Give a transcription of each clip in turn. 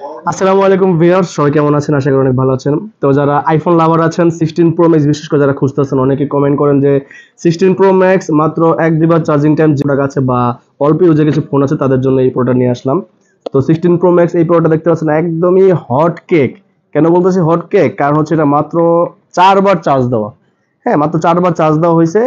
আসসালামু আলাইকুম ভিউয়ার্স, সবাই কেমন আছেন? আশা করি অনেক ভালো আছেন। তো যারা আইফোন লাভার আছেন 16 প্রো ম্যাক্স বিশেষ করে যারা খুঁজতেছেন, অনেকে কমেন্ট করেন যে 16 প্রো ম্যাক্স মাত্র 1-2 বার চার্জিং টাইম যেটা আছে বা অল্প ইউজে কিছু ফোন আছে তাদের জন্য এই প্রোডাক্ট নিয়ে আসলাম। তো 16 প্রো ম্যাক্স এই প্রোডাক্টটা দেখতে পাচ্ছেন একদমই হট কেক। কেন বলতেছি হট কেক? কারণ হচ্ছে এটা মাত্র 4 বার চার্জ দেওয়া। হ্যাঁ, মাত্র 4 বার চার্জ দেওয়া হয়েছে।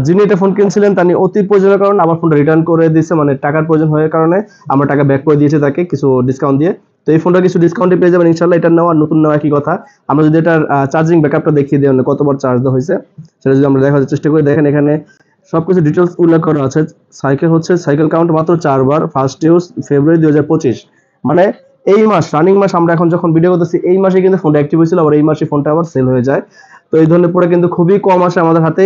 যিনি এটা ফোন কিনছিলেন তিনি অতি প্রয়োজনের কারণে আবার ফোনটা রিটার্ন করে দিয়েছে, মানে টাকার প্রয়োজন হওয়ার কারণে আমরা টাকা ব্যাক করে দিয়েছি তাকে কিছু ডিসকাউন্ট দিয়ে। তো এই ফোনটা কিছু ডিসকাউন্টে পেয়ে যাবেন ইনশাল্লাহ। এটা নেওয়া নতুন নেওয়া একই কথা। আমরা যদি এটার চার্জিং ব্যাকআপটা দেখিয়ে দিই মানে কতবার চার্জ দেওয়া হয়েছে সেটা যদি আমরা দেখার চেষ্টা করি, দেখেন এখানে সবকিছু ডিটেলস উল্লেখ করা আছে। সাইকেল কাউন্ট মাত্র 4 বার, ফার্স্ট ইউজ ফেব্রুয়ারি 2025, মানে এই মাস রানিং মাস আমরা এখন যখন ভিডিও করতেছি এই মাসে কিন্তু ফোনটা অ্যাক্টিভ হয়েছিল, আবার এই মাসে ফোনটা আবার সেল হয়ে যায়। তো এই ধরনের প্রোডাক্ট কিন্তু খুবই কম আসে আমাদের হাতে।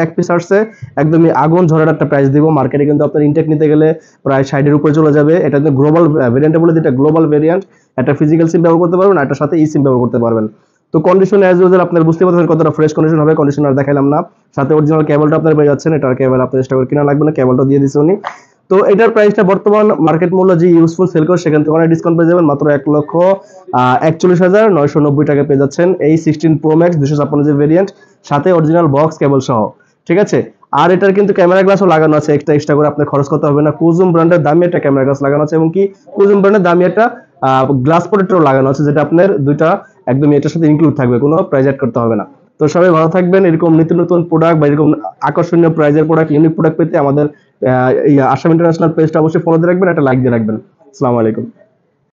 এক পিস আসছে একদমই আগুন ঝরার একটা প্রাইস দিব। মার্কেটে কিন্তু আপনার ইনটেক নিতে গেলে প্রায় 60-এর উপরে চলে যাবে। এটা কিন্তু গ্লোবাল ভেরিয়েন্ট বলে, যেটা গ্লোবাল ভেরিয়েন্ট। একটা ফিজিক্যাল সিম ব্যবহার করতে পারবেন, একটা সাথে ই সিম ব্যবহার করতে পারবেন। তো কন্ডিশন অ্যাজ ইউজুয়াল আপনারা বুঝতে পারছেন কতটা ফ্রেশ কন্ডিশন হবে। কন্ডিশনার দেখাইলাম না, সাথে অরিজিনাল কেবলটা আপনারা পেয়ে যাচ্ছেন। এটার কেবল আপনার এক্সট্রা করে কিনা লাগবে না, কেবলটা দিয়ে দিছে উনি। তো এটার প্রাইসটা বর্তমান মার্কেট মূল্য যে ইউজফুল সেল করে সেখান থেকে অনেক ডিসকাউন্ট পেয়ে যাবেন। মাত্র 1,41,990 টাকা পেয়ে যাচ্ছেন এই 16 প্রো ম্যাক্স 256 যে ভেরিয়েন্ট, সাথে অরিজিনাল বক্স কেবল সহ। ঠিক আছে। আর এটার কিন্তু ক্যামেরা গ্লাসও লাগানো আছে, এক্সট্রা করে আপনার খরচ করতে হবে না। কুজুম ব্র্যান্ডের দামি একটা ক্যামেরা গ্লাস লাগানো আছে এবং কি কুজুম ব্র্যান্ডের দামি একটা গ্লাস প্রোটেক্টরও লাগানো আছে, যেটা আপনার দুইটা একদমই এটার সাথে ইনক্লুড থাকবে, কোনো প্রাইস অ্যাড করতে হবে না। তো সবাই ভালো থাকবেন। এরকম নিত্য নতুন প্রোডাক্ট বা এরকম আকর্ষণীয় প্রাইজের প্রোডাক্ট, ইউনিক প্রোডাক্ট পেতে আমাদের এই আসাম ইন্টারন্যাশনাল পেজটা অবশ্যই ফলো দিয়ে রাখবেন, একটা লাইক দিয়ে রাখবেন। আসসালামু আলাইকুম।